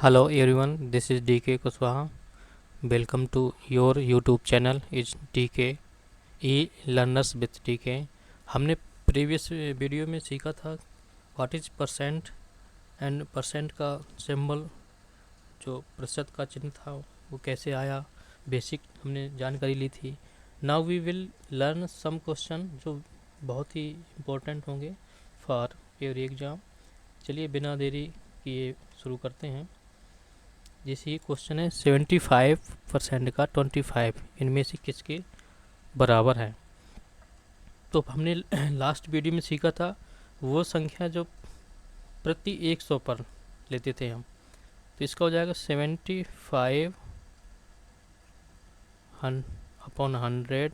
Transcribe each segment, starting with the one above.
Hello everyone, this is DK Kuswaha. Welcome to your YouTube channel is DK E Learners with DK. हमने previous video में सीखा था what is percent and percent का symbol, जो प्रतिशत का चिन्ह था वो कैसे आया, बेसिक हमने जानकारी ली थी. Now we will learn some question जो बहुत ही इम्पोर्टेंट होंगे फॉर योर एग्ज़ाम. चलिए बिना देरी किए शुरू करते हैं. जैसे ये क्वेश्चन है 75% का 25 इनमें से किसके बराबर है. तो हमने लास्ट वीडियो में सीखा था वो संख्या जो प्रति 100 पर लेते थे हम. तो इसका हो जाएगा 75 अपॉन 100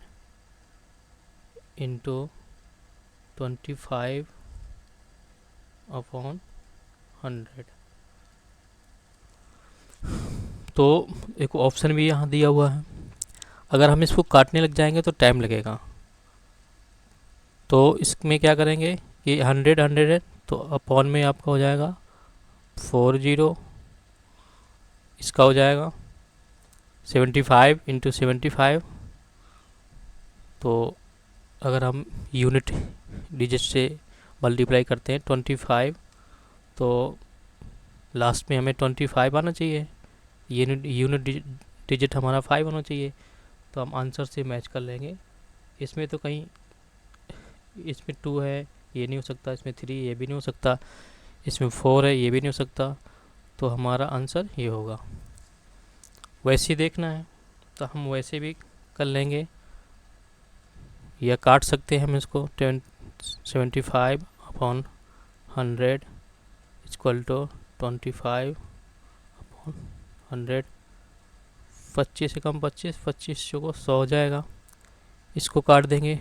इंटू 25 अपॉन 100. तो एक ऑप्शन भी यहाँ दिया हुआ है. अगर हम इसको काटने लग जाएंगे तो टाइम लगेगा. तो इसमें क्या करेंगे कि 100 है तो अपॉन में आपका हो जाएगा 40. इसका हो जाएगा 75 इंटू 75. तो अगर हम यूनिट डिजिट से मल्टीप्लाई करते हैं 25 तो लास्ट में हमें 25 आना चाहिए. यूनिट डिजिट हमारा 5 होना चाहिए. तो हम आंसर से मैच कर लेंगे. इसमें तो कहीं इसमें 2 है ये नहीं हो सकता, इसमें 3 ये भी नहीं हो सकता, इसमें 4 है ये भी नहीं हो सकता. तो हमारा आंसर ये होगा. वैसे ही देखना है तो हम वैसे भी कर लेंगे या काट सकते हैं हम इसको. 75 अपॉन 100 इक्वल टू 25 अपॉन 100. 25 से कम 25, 25 को 100 हो जाएगा. इसको काट देंगे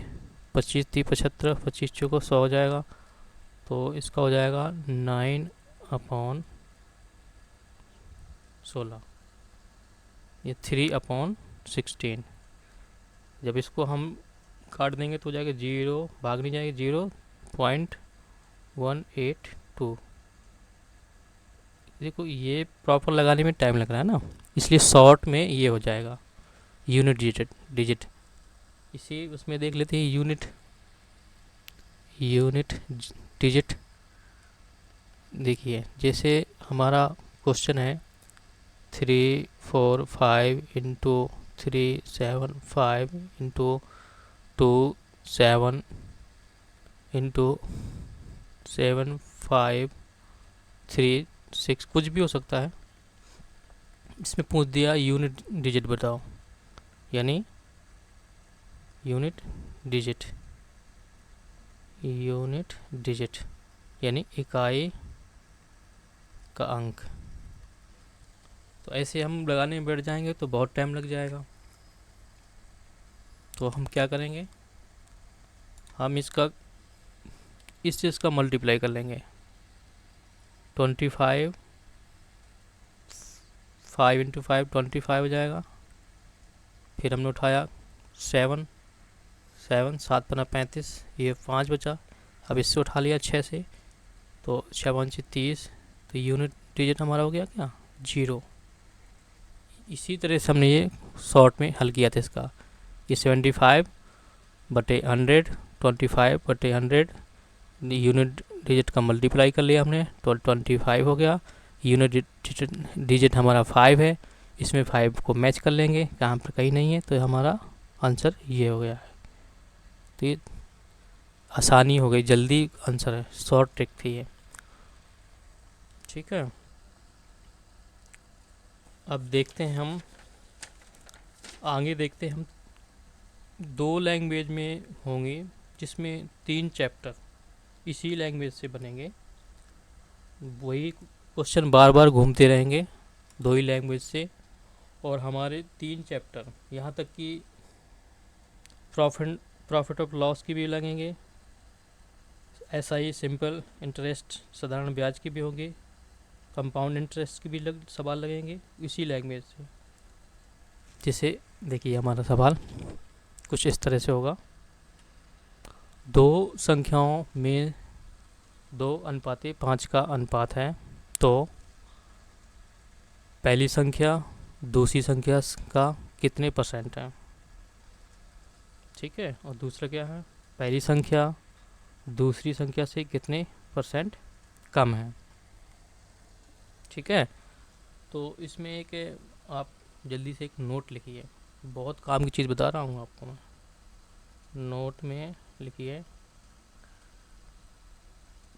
25 3 75, 25 को 100 हो जाएगा. तो इसका हो जाएगा 9 अपॉन 16, ये 3 अपॉन 16. जब इसको हम काट देंगे तो हो जाएगा 0, भाग नहीं जाएगी 0.182. देखो ये प्रॉपर लगाने में टाइम लग रहा है ना, इसलिए शॉर्ट में ये हो जाएगा यूनिट डिजिट. इसी उसमें देख लेते हैं यूनिट डिजिट. देखिए जैसे हमारा क्वेश्चन है 345 इंटू 375 इंटू 27 इंटू 7536 कुछ भी हो सकता है. इसमें पूछ दिया यूनिट डिजिट बताओ, यानी यूनिट डिजिट यानी इकाई का अंक. तो ऐसे हम लगाने में बैठ जाएंगे तो बहुत टाइम लग जाएगा. तो हम क्या करेंगे, हम इसका इस चीज़ का मल्टीप्लाई कर लेंगे. 25 5 इंटू 5 25 हो जाएगा. फिर हमने उठाया 7 7 पना 35, ये 5 बचा. अब इससे उठा लिया 6 से, तो 6 5 30. तो यूनिट डिजिट हमारा हो गया क्या 0. इसी तरह से हमने ये शॉर्ट में हल किया था इसका. ये 75 बटे 100, 25 बटे 100, यूनिट डिजिट का मल्टीप्लाई कर लिया हमने तो 25 हो गया. यूनिट डिजिट हमारा 5 है, इसमें 5 को मैच कर लेंगे, यहाँ पर कहीं नहीं है, तो हमारा आंसर ये हो गया है. तो ये आसानी हो गई, जल्दी आंसर है, शॉर्ट ट्रिक थी ये. ठीक है, अब देखते हैं हम आगे. देखते हैं हम 2 लैंग्वेज में होंगे जिसमें 3 चैप्टर इसी लैंग्वेज से बनेंगे. वही क्वेश्चन बार बार घूमते रहेंगे 2 ही लैंग्वेज से. और हमारे 3 चैप्टर यहाँ तक कि प्रॉफिट ऑफ लॉस की भी लगेंगे, ऐसा ही सिंपल इंटरेस्ट साधारण ब्याज की भी होंगे, कंपाउंड इंटरेस्ट की भी सवाल लगेंगे इसी लैंग्वेज से. जैसे देखिए हमारा सवाल कुछ इस तरह से होगा. 2 संख्याओं में 2:5 का अनुपात है तो पहली संख्या दूसरी संख्या का कितने परसेंट है, ठीक है। और दूसरा क्या है, पहली संख्या दूसरी संख्या से कितने परसेंट कम है, ठीक है। तो इसमें एक आप जल्दी से एक नोट लिखिए, बहुत काम की चीज़ बता रहा हूँ आपको मैं। नोट में लिखिए,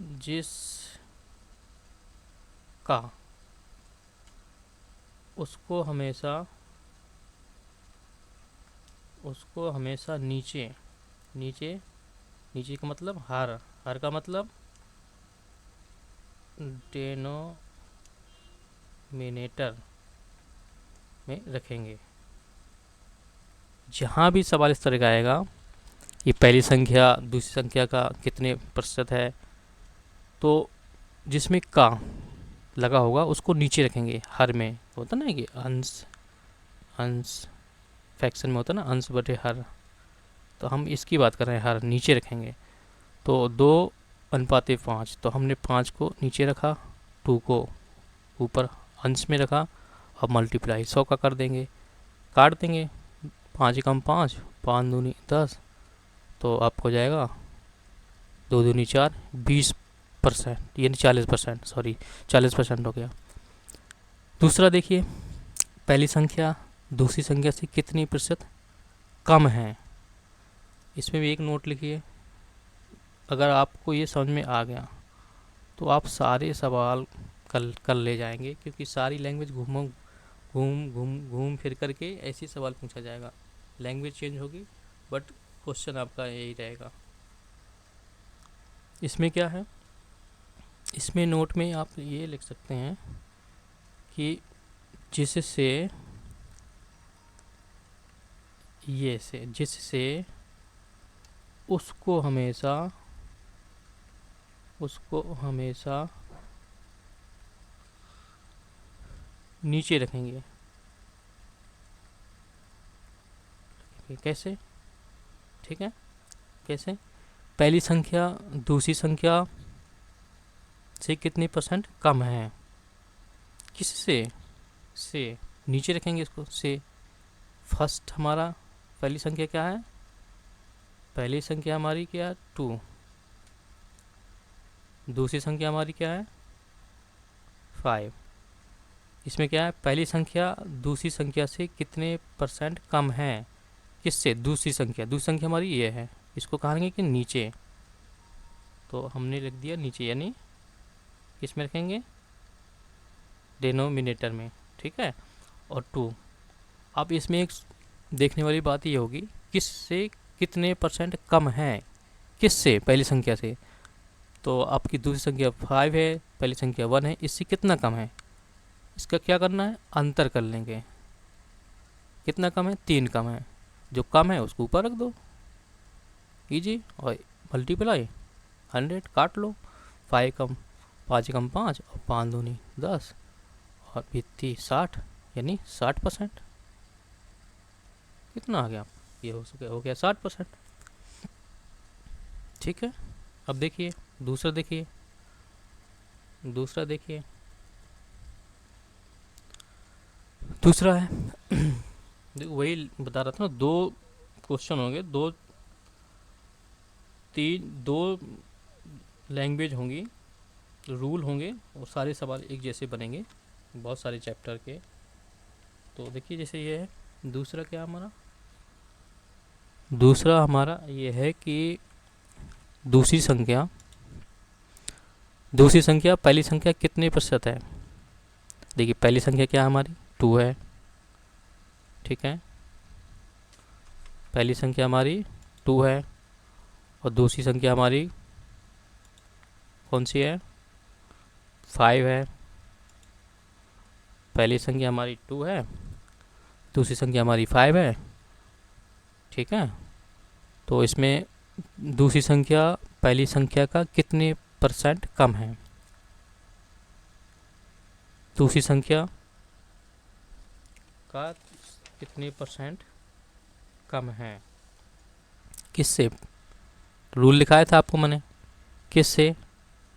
जिस का उसको हमेशा नीचे नीचे नीचे का मतलब हर, हर का मतलब डेनोमिनेटर में रखेंगे। जहाँ भी सवाल इस तरह का आएगा, ये पहली संख्या दूसरी संख्या का कितने प्रतिशत है, तो जिसमें का लगा होगा उसको नीचे रखेंगे। हर में होता ना कि अंश अंश फ्रैक्शन में होता ना अंश बटे हर, तो हम इसकी बात कर रहे हैं, हर नीचे रखेंगे। तो 2:5, तो हमने 5 को नीचे रखा, 2 को ऊपर अंश में रखा, अब मल्टीप्लाई 100 का कर देंगे, काट देंगे, 5 कम 5, 5 दूनी 10, तो आपको जाएगा 2 दूनी 4, 20% यानी 40%, सॉरी 40% हो गया। दूसरा देखिए, पहली संख्या दूसरी संख्या से कितनी प्रतिशत कम है, इसमें भी एक नोट लिखिए। अगर आपको ये समझ में आ गया तो आप सारे सवाल कर ले जाएंगे, क्योंकि सारी लैंग्वेज घूम फिर करके ऐसे सवाल पूछा जाएगा। लैंग्वेज चेंज होगी बट क्वेश्चन आपका यही रहेगा। इसमें क्या है, इसमें नोट में आप ये लिख सकते हैं कि जिससे उसको हमेशा नीचे रखेंगे। कैसे, ठीक है, कैसे, पहली संख्या दूसरी संख्या से कितने परसेंट कम है, किससे, से नीचे रखेंगे इसको, से। फर्स्ट हमारा पहली संख्या क्या है, पहली संख्या हमारी क्या है 2, दूसरी संख्या हमारी क्या है 5। इसमें क्या है, पहली संख्या दूसरी संख्या से कितने परसेंट कम है, किससे, दूसरी संख्या हमारी ये है, इसको कहेंगे कि नीचे, तो हमने लिख दिया नीचे, यानी किस में रखेंगे, डेनोमिनेटर में, ठीक है। और 2, अब इसमें एक देखने वाली बात ये होगी, किससे कितने परसेंट कम है, किससे, पहली संख्या से। तो आपकी दूसरी संख्या 5 है, पहली संख्या 1 है, इससे कितना कम है, इसका क्या करना है, अंतर कर लेंगे। कितना कम है, 3 कम है, जो कम है उसको ऊपर रख दो, कीजिए, और मल्टीप्लाई 100, काट लो, 5 कम 5 और 5 दूनी 10 और भित्ती 60, यानी 60%। कितना आ गया, ये हो गया 60%, ठीक है। अब देखिए दूसरा, देखिए दूसरा है देखो वही बता रहा था ना, 2 क्वेश्चन होंगे, 2 लैंग्वेज होंगी, रूल होंगे, और सारे सवाल एक जैसे बनेंगे, बहुत सारे चैप्टर के। तो देखिए जैसे ये है, दूसरा क्या हमारा, दूसरा हमारा ये है कि दूसरी संख्या पहली संख्या कितने प्रतिशत है। देखिए पहली संख्या क्या हमारी 2 है, ठीक है, पहली संख्या हमारी 2 है, और दूसरी संख्या हमारी कौन सी है 5 है। पहली संख्या हमारी 2 है, दूसरी संख्या हमारी 5 है, ठीक है। तो इसमें दूसरी संख्या पहली संख्या का कितने परसेंट कम है, दूसरी संख्या का कितने परसेंट कम है, किससे, रूल लिखाया था आपको मैंने, किससे,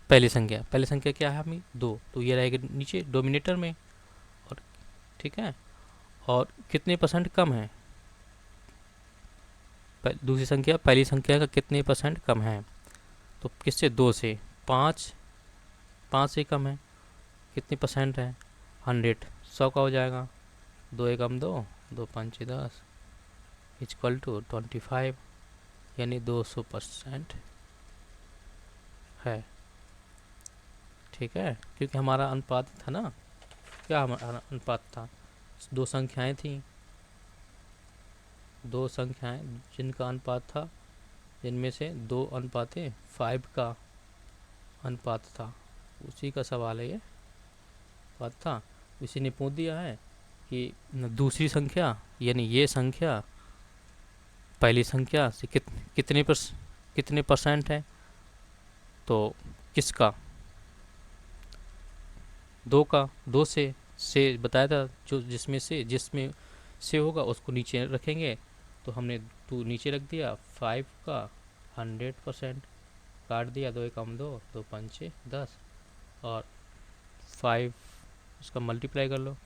पहली संख्या क्या है हमें 2, तो ये रहेगा नीचे डोमिनेटर में, और ठीक है, और कितने परसेंट कम है, दूसरी संख्या पहली संख्या का कितने परसेंट कम है, तो किससे, 2 से, 5 से कम है, कितनी परसेंट है, 100, 100 का हो जाएगा, 2 एकम 2, 2 पंचे 10 इक्वल टू 25, यानी 200% है। ठीक है, क्योंकि हमारा अनुपात था ना, क्या हमारा अनुपात था, 2 संख्याएं थी, 2 संख्याएं जिनका अनुपात था, जिनमें से 2 अनुपाते 5 का अनुपात था, उसी का सवाल है ये, बात था। इसी ने पूछ दिया है कि दूसरी संख्या यानी ये संख्या पहली संख्या से कितने परसेंट है, तो किसका, 2 का, 2 से बताया था, जो जिसमें से होगा उसको नीचे रखेंगे, तो हमने 2 नीचे रख दिया, 5 का 100% काट दिया, 2 एकम 2, 2 पंचे 10, और 5 उसका मल्टीप्लाई कर लो,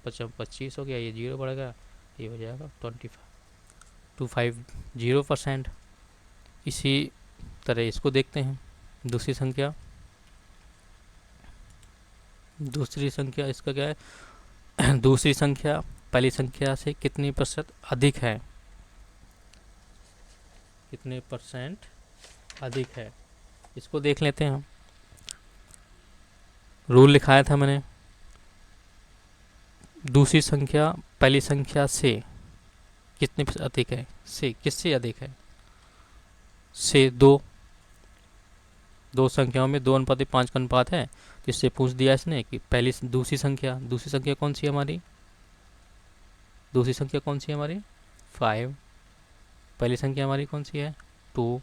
25 हो गया, ये 0 बढ़ गया, ये हो जाएगा 250%। इसी तरह इसको देखते हैं, दूसरी संख्या इसका क्या है दूसरी संख्या पहली संख्या से कितनी प्रतिशत अधिक है, कितने परसेंट अधिक है, इसको देख लेते हैं हम। रूल लिखाया था मैंने, दूसरी संख्या पहली संख्या से कितने प्रतिशत अधिक है, से किससे अधिक है, से 2 संख्याओं में 2:5 का अनुपात है, तो इससे पूछ दिया इसने कि दूसरी संख्या कौन सी है हमारी, दूसरी संख्या कौन सी है हमारी 5, पहली संख्या हमारी कौन सी है 2।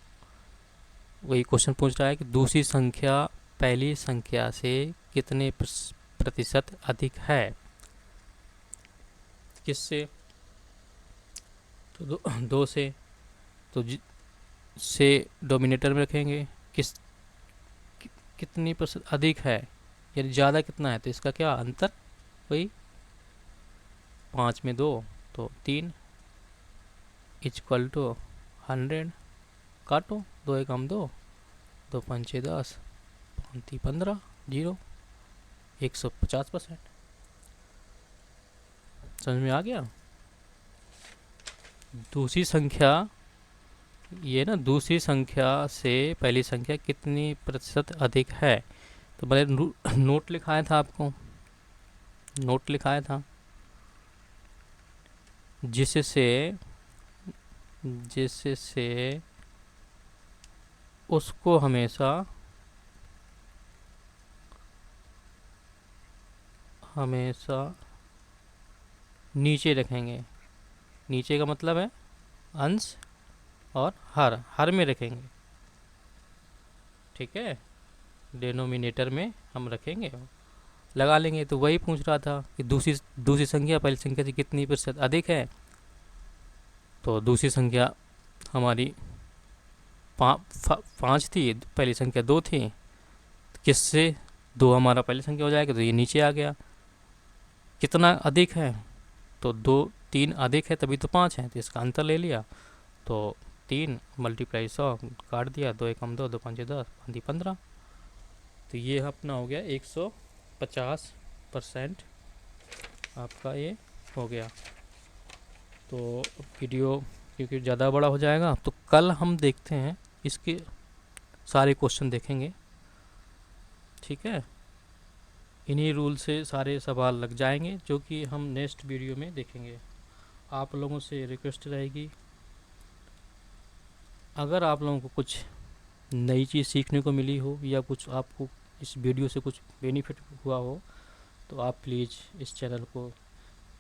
वही क्वेश्चन पूछ रहा है कि दूसरी संख्या पहली संख्या से कितने प्रतिशत अधिक है, किससे, तो 2 से, तो से डोमिनेटर में रखेंगे, कितनी प्रतिशत अधिक है, यानी ज़्यादा कितना है, तो इसका क्या अंतर, वही 5 में 2 तो 3 इक्वल टू 100, काटो, 2 एकम 2, 2 पंचे 10, 5 15, 0, 150%। समझ में आ गया। दूसरी संख्या, ये ना दूसरी संख्या से पहली संख्या कितनी प्रतिशत अधिक है, तो मैंने नोट लिखाया था आपको, नोट लिखाया था, जिससे उसको हमेशा नीचे रखेंगे, नीचे का मतलब है अंश और हर में रखेंगे, ठीक है, डिनोमिनेटर में हम रखेंगे, लगा लेंगे। तो वही पूछ रहा था कि दूसरी संख्या पहली संख्या से कितनी प्रतिशत अधिक है, तो दूसरी संख्या हमारी 5 थी, पहली संख्या 2 थी, तो किससे 2 हमारा पहली संख्या हो जाएगा, तो ये नीचे आ गया। कितना अधिक है, तो 3 अधिक है तभी तो 5 है, तो इसका अंतर ले लिया, तो 3 मल्टीप्लाई 100 काट दिया, 2 एकम 2, 2 पंचे 10, 5 15, तो ये अपना हो गया 150% आपका ये हो गया। तो वीडियो क्योंकि ज़्यादा बड़ा हो जाएगा, तो कल हम देखते हैं इसके सारे क्वेश्चन देखेंगे, ठीक है, इन्हीं रूल से सारे सवाल लग जाएंगे, जो कि हम नेक्स्ट वीडियो में देखेंगे। आप लोगों से रिक्वेस्ट रहेगी, अगर आप लोगों को कुछ नई चीज़ सीखने को मिली हो या कुछ आपको इस वीडियो से कुछ बेनिफिट हुआ हो, तो आप प्लीज़ इस चैनल को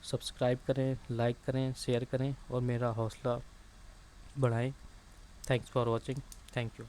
सब्सक्राइब करें, लाइक करें, शेयर करें और मेरा हौसला बढ़ाएं। Thanks for watching, thank you.